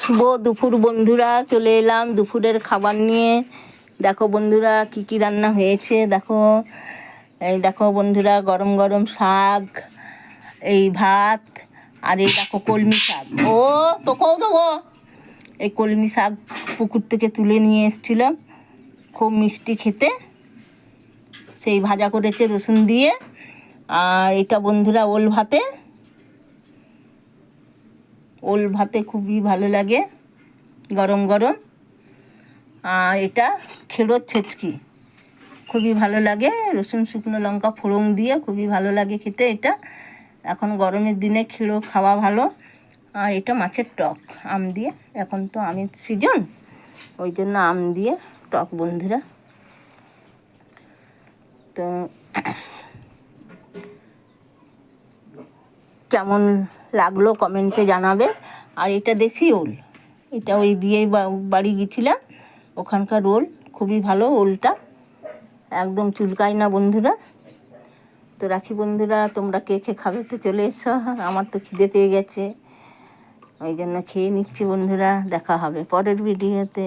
শুভ দুপুর বন্ধুরা, চলে এলাম দুপুরের খাবার নিয়ে। দেখো বন্ধুরা কি কি রান্না হয়েছে দেখো। এই দেখো বন্ধুরা, গরম গরম শাক, এই ভাত, আর এই দেখো কলমি শাক। ও তোকেও দেবো। এই কলমি শাক পুকুর থেকে তুলে নিয়ে এসেছিলাম, খুব মিষ্টি খেতে, সেই ভাজা করেছে রসুন দিয়ে। আর এটা বন্ধুরা ওল ভাতে, ওল ভাতে খুবই ভালো লাগে গরম গরম। আর এটা খেরোর ছেচকি, খুবই ভালো লাগে, রসুন শুকনো লঙ্কা ফোড়ন দিয়ে খুবই ভালো লাগে খেতে এটা। এখন গরমের দিনে খেরো খাওয়া ভালো। আর এটা মাছের টক আম দিয়ে, এখন তো আমের সিজন, ওই জন্য আম দিয়ে টক বন্ধুরা। তো কেমন লাগলো কমেন্টে জানাবে। আর এটা দেশি ওল, এটা ওই বিয়ে বাড়ি গেছিলাম, ওখানকার ওল, খুবই ভালো ওলটা, একদম চুলকায় না বন্ধুরা। তো রাখি বন্ধুরা, তোমরা কে কে খাবে তো চলে এসো, আমার তো খিদে পেয়ে গেছে, ওই জন্য খেয়ে নিচ্ছি বন্ধুরা। দেখা হবে পরের ভিডিওতে।